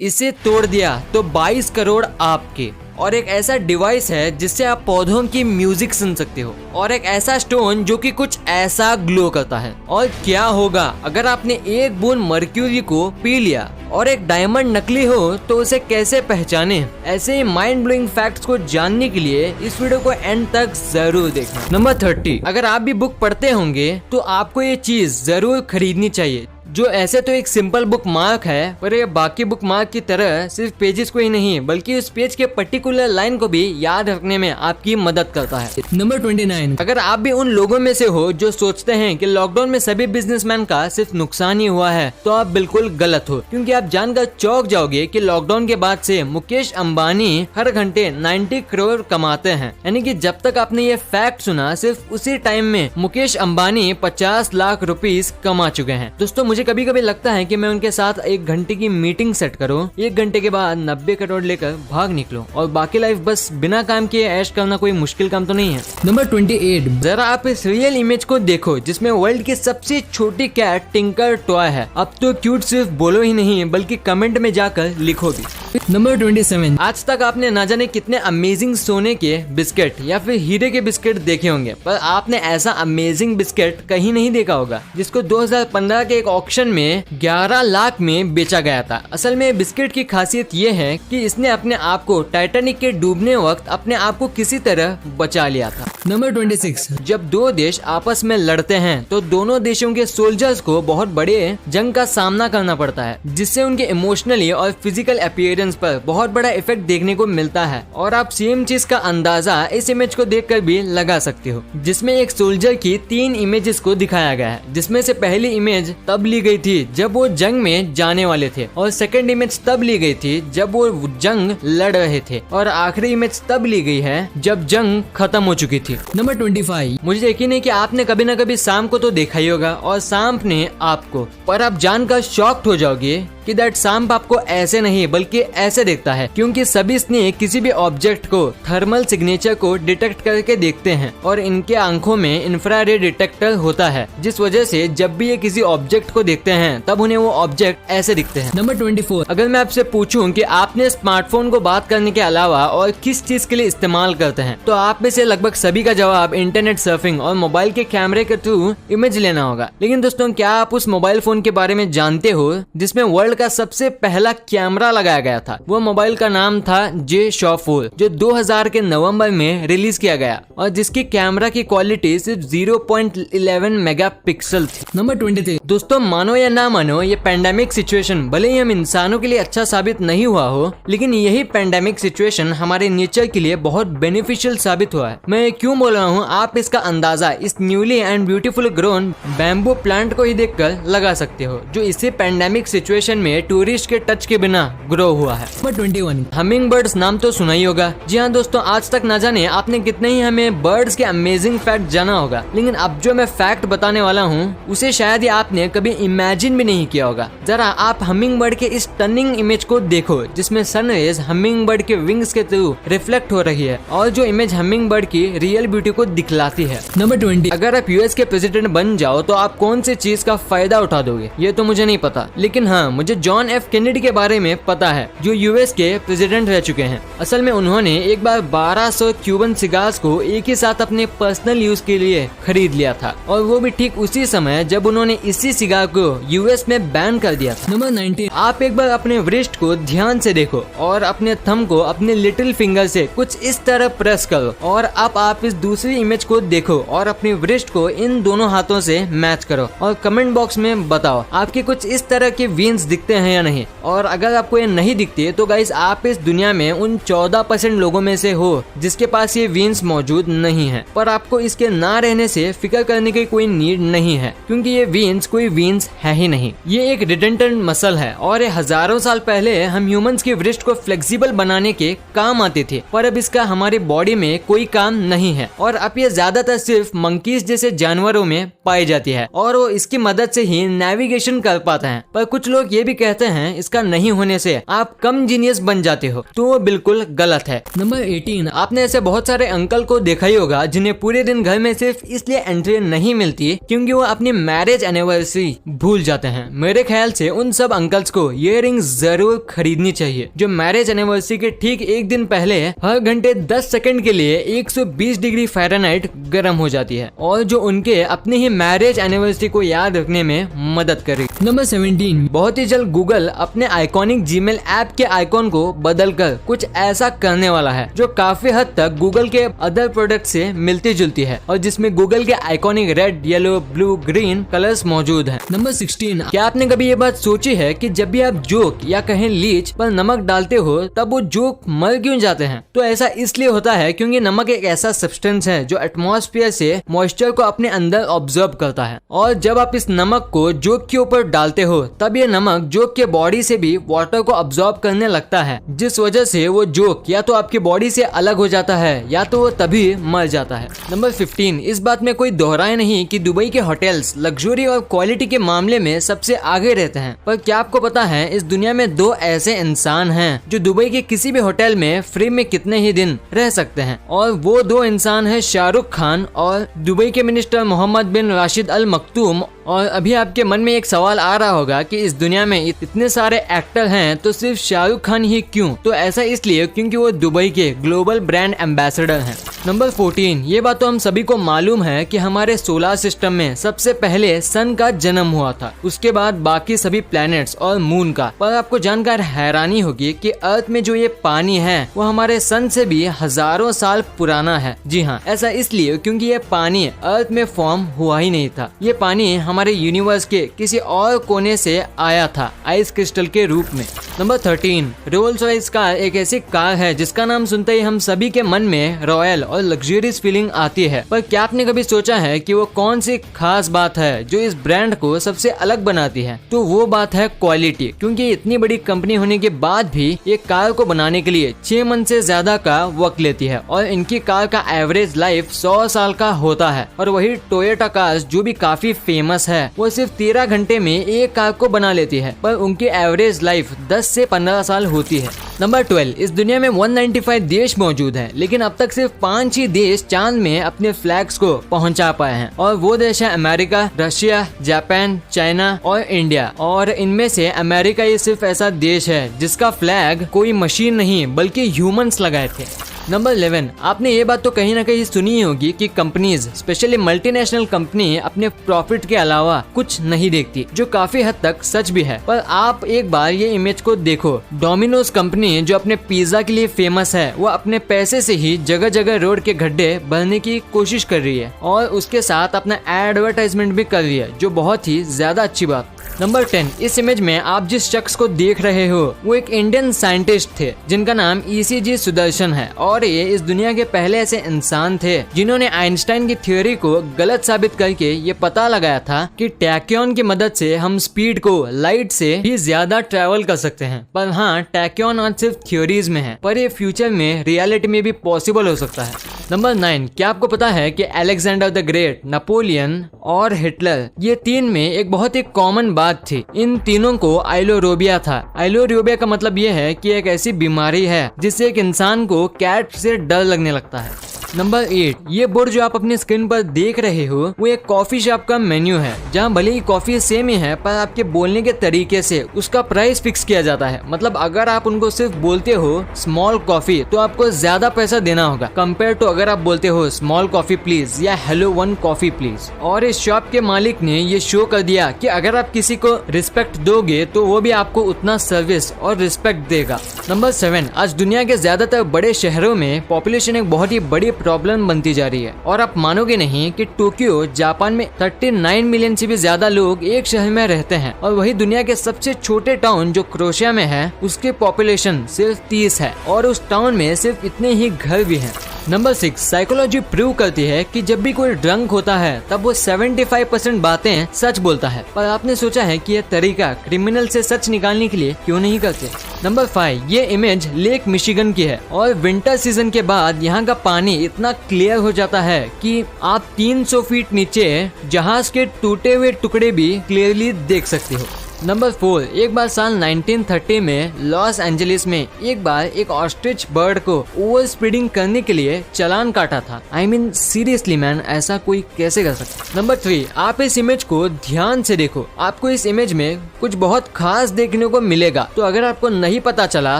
इसे तोड़ दिया तो 22 करोड़ आपके। और एक ऐसा डिवाइस है जिससे आप पौधों की म्यूजिक सुन सकते हो। और एक ऐसा स्टोन जो कि कुछ ऐसा ग्लो करता है। और क्या होगा अगर आपने एक बूंद मर्क्यूरी को पी लिया और एक डायमंड नकली हो तो उसे कैसे पहचाने। ऐसे ही माइंड ब्लोइंग फैक्ट्स को जानने के लिए इस वीडियो को एंड तक जरूर देखना। नंबर 30, अगर आप भी बुक पढ़ते होंगे तो आपको ये चीज जरूर खरीदनी चाहिए, जो ऐसे तो एक सिंपल बुक मार्क है, पर ये बाकी बुक मार्क की तरह सिर्फ पेजेस को ही नहीं बल्कि उस पेज के पर्टिकुलर लाइन को भी याद रखने में आपकी मदद करता है। नंबर 29, अगर आप भी उन लोगों में से हो जो सोचते हैं कि लॉकडाउन में सभी बिजनेसमैन का सिर्फ नुकसान ही हुआ है, तो आप बिल्कुल गलत हो, क्योंकि आप जानकर चौंक जाओगे कि लॉकडाउन के बाद से मुकेश अंबानी हर घंटे 90 करोड़ कमाते हैं। यानी कि जब तक आपने ये फैक्ट सुना, सिर्फ उसी टाइम में मुकेश अंबानी 50 लाख रुपीस कमा चुके हैं। दोस्तों, मुझे कभी कभी लगता है कि मैं उनके साथ 1 घंटे की मीटिंग सेट करूं, 1 घंटे के बाद 90 करोड़ लेकर भाग निकलूं और बाकी लाइफ बस बिना काम किए ऐश करना कोई मुश्किल काम तो नहीं है। नंबर 28, जरा आप इस रियल इमेज को देखो जिसमें वर्ल्ड की सबसे छोटी कैट टिंकर टॉय है। अब तो क्यूट सिर्फ बोलो ही नहीं बल्कि कमेंट में जाकर लिखो भी। नंबर 27, आज तक आपने ना जाने कितने अमेजिंग सोने के बिस्किट या फिर हीरे के बिस्किट देखे होंगे, पर आपने ऐसा अमेजिंग बिस्किट कहीं नहीं देखा होगा जिसको 2015 के एक ऑक्शन में 11 लाख में बेचा गया था। असल में बिस्किट की खासियत ये है कि इसने अपने आप को टाइटैनिक के डूबने वक्त अपने आप को किसी तरह बचा लिया था। नंबर 26, जब दो देश आपस में लड़ते हैं तो दोनों देशों के सोल्जर्स को बहुत बड़े जंग का सामना करना पड़ता है, जिससे उनके इमोशनली और फिजिकल अपीयरेंस पर बहुत बड़ा इफेक्ट देखने को मिलता है। और आप सेम चीज का अंदाजा इस इमेज को देखकर भी लगा सकते हो, जिसमें एक सोल्जर की 3 इमेजेस को दिखाया गया है, जिसमें से पहली इमेज तब ली गई थी जब वो जंग में जाने वाले थे, और सेकंड इमेज तब ली गई थी जब वो जंग लड़ रहे थे, और आखिरी इमेज तब ली गई है जब जंग खत्म हो चुकी थी। नंबर 25, मुझे यकीन है कि आपने कभी न कभी सांप को तो देखा ही होगा और सांप ने आपको, पर आप जानकर शॉक्ड हो जाओगे कि दैट सांप आपको ऐसे नहीं बल्कि ऐसे देखता है, क्योंकि सभी स्नेक किसी भी ऑब्जेक्ट को थर्मल सिग्नेचर को डिटेक्ट करके देखते हैं और इनके आंखों में इंफ्रारेड डिटेक्टर होता है, जिस वजह से जब भी ये किसी ऑब्जेक्ट को देखते हैं तब उन्हें वो ऑब्जेक्ट ऐसे दिखते हैं। नंबर 24, अगर मैं आपसे पूछूं कि आपने स्मार्टफोन को बात करने के अलावा और किस चीज के लिए इस्तेमाल करते हैं, तो आप में से लगभग सभी का जवाब इंटरनेट सर्फिंग और मोबाइल के कैमरे के थ्रू इमेज लेना होगा। लेकिन दोस्तों, क्या आप उस मोबाइल फोन के बारे में जानते हो जिसमें वर्ल्ड का सबसे पहला कैमरा लगाया गया था? वो मोबाइल का नाम था J-Show 4, जो 2000 के नवंबर में रिलीज किया गया और जिसकी कैमरा की क्वालिटी सिर्फ 0.11 मेगापिक्सल थी। नंबर 23, दोस्तों मानो या ना मानो, ये पेंडेमिक सिचुएशन भले ही हम इंसानों के लिए अच्छा साबित नहीं हुआ हो, लेकिन यही पेंडेमिक सिचुएशन हमारे नेचर के लिए बहुत बेनिफिशियल साबित हुआ है। मैं क्यों बोल रहा हूँ, आप इसका अंदाजा इस newly and beautiful grown bamboo plant को ही देखकर लगा सकते हो, जो इसी पेंडेमिक सिचुएशन में टूरिस्ट के टच के बिना ग्रो हुआ है। नंबर 21, हमिंग बर्ड्स नाम तो सुना ही होगा। जी हाँ दोस्तों, आज तक ना जाने आपने कितने ही हमें बर्ड्स के अमेजिंग फैक्ट जाना होगा, लेकिन अब जो मैं फैक्ट बताने वाला हूँ उसे शायद ही आपने कभी इमेजिन भी नहीं किया होगा। जरा आप हमिंग बर्ड के इस टर्निंग इमेज को देखो, जिसमें सनरेज हमिंग बर्ड के विंग्स के थ्रू रिफ्लेक्ट हो रही है और जो इमेज हमिंग बर्ड की रियल ब्यूटी को दिखलाती है। नंबर 20, अगर आप यूएस के प्रेसिडेंट बन जाओ तो आप कौन सी चीज का फायदा उठा दोगे? ये तो मुझे नहीं पता, लेकिन हाँ, मुझे जॉन एफ कैनेडी के बारे में पता है, जो यूएस के प्रेसिडेंट रह चुके हैं। असल में उन्होंने एक बार 1200 क्यूबन सिगार्स को एक ही साथ अपने पर्सनल यूज के लिए खरीद लिया था, और वो भी ठीक उसी समय जब उन्होंने इसी सिगार को यूएस में बैन कर दिया था। नंबर 19, आप एक बार अपने वृष्ट को ध्यान से देखो और अपने थंब को अपने लिटिल फिंगर से कुछ इस तरह प्रेस करो, और अब आप इस दूसरी इमेज को देखो और अपनी वृष्ट को इन दोनों हाथों से मैच करो और कमेंट बॉक्स में बताओ आपके कुछ इस तरह के वेन्स दिखते हैं या नहीं। और अगर आपको ये नहीं दिखती तो गाइस, आप इस दुनिया में उन 14% लोगों में से हो जिसके पास ये वेन्स मौजूद नहीं है। पर आपको इसके ना रहने से फिक्र करने की कोई नीड नहीं है, क्योंकि ये वेन्स कोई वेन्स है ही नहीं। ये एक रिडंडेंट मसल है और ये हजारों साल पहले हम ह्यूमंस की वृष्ट को फ्लेक्सिबल बनाने के काम आते थे, पर अब इसका हमारी बॉडी में कोई काम नहीं है। और अब ये ज्यादातर सिर्फ मंकीज जैसे जानवरों में पाई जाती है और वो इसकी मदद से ही नेविगेशन कर पाते हैं। पर कुछ लोग ये भी भी कहते हैं इसका नहीं होने से आप कम जीनियस बन जाते हो, तो वो बिल्कुल गलत है। नंबर 18, आपने ऐसे बहुत सारे अंकल को देखा ही होगा जिन्हें पूरे दिन घर में सिर्फ इसलिए एंट्री नहीं मिलती क्योंकि वो अपनी मैरिज एनिवर्सरी भूल जाते हैं। मेरे ख्याल से उन सब अंकल्स को ये रिंग जरूर खरीदनी चाहिए जो मैरिज एनिवर्सरी के ठीक एक दिन पहले हर घंटे 10 सेकंड के लिए 120 डिग्री फ़ारेनहाइट गर्म हो जाती है और जो उनके अपने ही मैरिज एनिवर्सरी को याद रखने में मदद करेगी। नंबर 17, बहुत ही जल्द गूगल अपने आइकॉनिक जीमेल ऐप के आइकॉन को बदलकर कुछ ऐसा करने वाला है जो काफी हद तक गूगल के अदर प्रोडक्ट से मिलती जुलती है और जिसमें गूगल के iconic red, yellow, blue, green colours मौजूद हैं। नंबर 16, क्या आपने कभी ये बात सोची है कि जब भी आप जोक या कहें लीच पर नमक डालते हो तब वो जोक मर क्यों जाते हैं? तो ऐसा इसलिए होता है क्योंकि नमक एक ऐसा सब्सटेंस है जो एटमॉस्फेयर से मॉइस्चर को अपने अंदर ऑब्जर्व करता है और जब आप इस नमक को जोक के ऊपर डालते हो तब ये नमक जोक के बॉडी से भी वाटर को ऑब्जॉर्ब करने लगता है, जिस वजह से वो जोक या तो आपकी बॉडी से अलग हो जाता है या तो वो तभी मर जाता है। नंबर 15, इस बात में कोई दोहराए नहीं कि दुबई के होटल्स लग्जरी और क्वालिटी के मामले में सबसे आगे रहते हैं, पर क्या आपको पता है इस दुनिया में दो ऐसे इंसान हैं जो दुबई के किसी भी होटल में फ्री में कितने ही दिन रह सकते हैं और वो दो इंसान हैं शाहरुख खान और दुबई के मिनिस्टर मोहम्मद बिन राशिद अल मखतूम। और अभी आपके मन में एक सवाल आ रहा होगा कि इस दुनिया में इतने सारे एक्टर हैं तो सिर्फ शाहरुख खान ही क्यों? तो ऐसा इसलिए क्योंकि वो दुबई के ग्लोबल ब्रांड एम्बेसडर हैं। नंबर 14, ये बात तो हम सभी को मालूम है कि हमारे सोलर सिस्टम में सबसे पहले सन का जन्म हुआ था, उसके बाद बाकी सभी प्लैनेट्स और मून का। पर आपको जानकर हैरानी होगी कि अर्थ में जो ये पानी है वो हमारे सन से भी हजारों साल पुराना है। जी हाँ, ऐसा इसलिए क्योंकि ये पानी अर्थ में फॉर्म हुआ ही नहीं था। ये पानी हमारे यूनिवर्स के किसी और कोने से आया था आइस क्रिस्टल के रूप में। नंबर 13, रोल्स रॉयस कार एक ऐसी कार है जिसका नाम सुनते ही हम सभी के मन में रॉयल और लग्जरियस फीलिंग आती है, पर क्या आपने कभी सोचा है कि वो कौन सी खास बात है जो इस ब्रांड को सबसे अलग बनाती है? तो वो बात है क्वालिटी, क्योंकि इतनी बड़ी कंपनी होने के बाद भी ये कार को बनाने के लिए 6 मंथ से ज्यादा का वक्त लेती है और इनकी कार का एवरेज लाइफ 100 साल का होता है। और वही टोयोटा कार्स जो भी काफी फेमस है वो सिर्फ 13 घंटे में एक कार को बना लेती है, पर उनकी एवरेज लाइफ 10 से 15 साल होती है। नंबर 12, इस दुनिया में 195 देश मौजूद हैं, लेकिन अब तक सिर्फ 5 ही देश चांद में अपने फ्लैग्स को पहुंचा पाए हैं और वो देश है अमेरिका, रशिया, जापान, चाइना और इंडिया। और इनमें से अमेरिका ये सिर्फ ऐसा देश है जिसका फ्लैग कोई मशीन नहीं बल्कि ह्यूमंस लगाए थे। नंबर 11, आपने ये बात तो कहीं ना कहीं सुनी होगी कि कंपनीज स्पेशली मल्टीनेशनल कंपनी अपने प्रॉफिट के अलावा कुछ नहीं देखती, जो काफी हद तक सच भी है। पर आप एक बार ये इमेज को देखो, डोमिनोज कंपनी जो अपने पिज्जा के लिए फेमस है वो अपने पैसे से ही जगह जगह रोड के गड्ढे भरने की कोशिश कर रही है और उसके साथ अपना एडवर्टाइजमेंट भी कर रही है, जो बहुत ही ज्यादा अच्छी बात। नंबर 10, इस इमेज में आप जिस शख्स को देख रहे हो वो एक इंडियन साइंटिस्ट थे जिनका नाम ECG सुदर्शन है और ये इस दुनिया के पहले ऐसे इंसान थे जिन्होंने आइंस्टाइन की थ्योरी को गलत साबित करके ये पता लगाया था कि टैक्योन की मदद से हम स्पीड को लाइट से भी ज्यादा ट्रैवल कर सकते हैं। पर हाँ, टैक्योन आज सिर्फ थ्योरीज में है, पर ये फ्यूचर में रियलिटी में भी पॉसिबल हो सकता है। नंबर 9, क्या आपको पता है कि अलेक्जेंडर द ग्रेट, नेपोलियन और हिटलर ये तीन में एक बहुत ही कॉमन बात थी, इन तीनों को आइलोरोबिया था। आइलोरोबिया का मतलब ये है कि एक ऐसी बीमारी है जिससे एक इंसान को कैट से डर लगने लगता है। नंबर 8, ये बोर्ड जो आप अपनी स्क्रीन पर देख रहे हो वो एक कॉफी शॉप का मेन्यू है जहाँ भले ही कॉफी सेम ही है पर आपके बोलने के तरीके से उसका प्राइस फिक्स किया जाता है। मतलब अगर आप उनको सिर्फ बोलते हो स्मॉल कॉफी तो आपको ज्यादा पैसा देना होगा कंपेयर टू अगर आप बोलते हो स्मॉल कॉफी प्लीज या हेलो 1 कॉफी प्लीज। और इस शॉप के मालिक ने ये शो कर दिया कि अगर आप किसी को रिस्पेक्ट दोगे तो वो भी आपको उतना सर्विस और रिस्पेक्ट देगा। नंबर 7, आज दुनिया के ज्यादातर बड़े शहरों में पॉपुलेशन एक बहुत ही बड़ी प्रॉब्लम बनती जा रही है और आप मानोगे नहीं कि टोक्यो जापान में 39 मिलियन से भी ज्यादा लोग एक शहर में रहते हैं और वही दुनिया के सबसे छोटे टाउन जो क्रोएशिया में है उसकी पॉपुलेशन सिर्फ 30 है और उस टाउन में सिर्फ इतने ही घर भी हैं। नंबर 6, साइकोलॉजी प्रूव करती है कि जब भी कोई ड्रंक होता है तब वो 75% बातें सच बोलता है। पर आपने सोचा है कि यह तरीका क्रिमिनल से सच निकालने के लिए क्यों नहीं करते? नंबर 5, ये इमेज लेक मिशिगन की है और विंटर सीजन के बाद यहाँ का पानी इतना क्लियर हो जाता है कि आप 300 फीट नीचे जहाज के टूटे हुए टुकड़े भी क्लियरली देख सकते हो। नंबर 4, एक बार साल 1930 में लॉस एंजलिस में एक बार एक ऑस्ट्रिच बर्ड को ओवर स्पीडिंग करने के लिए चालान काटा था। I mean सीरियसली मैन, ऐसा कोई कैसे कर सकता। नंबर 3, आप इस इमेज को ध्यान से देखो, आपको इस इमेज में कुछ बहुत खास देखने को मिलेगा। तो अगर आपको नहीं पता चला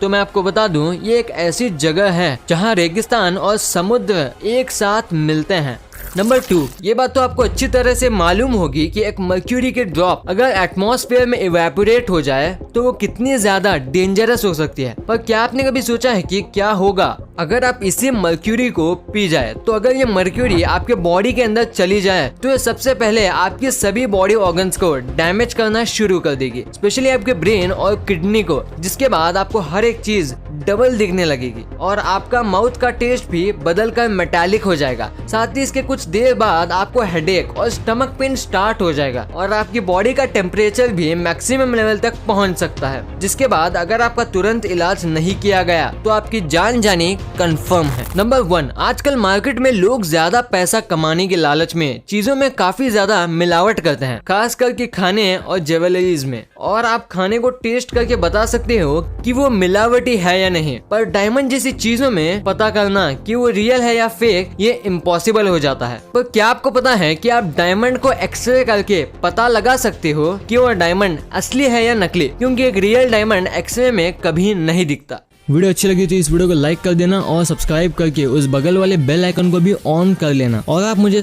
तो मैं आपको बता दूं, ये एक ऐसी जगह है जहां रेगिस्तान और समुद्र एक साथ मिलते हैं। नंबर 2, ये बात तो आपको अच्छी तरह से मालूम होगी कि एक मर्क्यूरी के ड्रॉप अगर एटमॉस्फेयर में इवेपोरेट हो जाए तो वो कितनी ज्यादा डेंजरस हो सकती है। पर क्या आपने कभी सोचा है कि क्या होगा अगर आप इसी मर्क्यूरी को पी जाए? तो अगर ये मर्क्यूरी आपके बॉडी के अंदर चली जाए तो ये सबसे पहले आपकी सभी बॉडी ऑर्गन्स को डैमेज करना शुरू कर देगी, स्पेशली आपके ब्रेन और किडनी को, जिसके बाद आपको हर एक चीज डबल दिखने लगेगी और आपका माउथ का टेस्ट भी बदल कर मेटालिक हो जाएगा। साथ ही इसके कुछ देर बाद आपको हेडेक और स्टमक पेन स्टार्ट हो जाएगा और आपकी बॉडी का टेम्परेचर भी मैक्सिमम लेवल तक पहुंच सकता है, जिसके बाद अगर आपका तुरंत इलाज नहीं किया गया तो आपकी जान जानी कंफर्म है। नंबर 1, आजकल मार्केट में लोग ज्यादा पैसा कमाने के लालच में चीजों में काफी ज्यादा मिलावट करते हैं, खास करके खाने और ज्वेलरीज में। और आप खाने को टेस्ट करके बता सकते हो कि वो मिलावटी है या नहीं, पर डायमंड जैसी चीजों में पता करना कि वो रियल है या फेक ये इम्पॉसिबल हो जाता है। पर क्या आपको पता है कि आप डायमंड को एक्सरे करके पता लगा सकते हो कि वो डायमंड असली है या नकली, क्योंकि एक रियल डायमंड एक्सरे में कभी नहीं दिखता। वीडियो अच्छी लगी तो इस वीडियो को लाइक कर देना और सब्सक्राइब करके उस बगल वाले बेल आइकन को भी ऑन कर लेना। और आप मुझे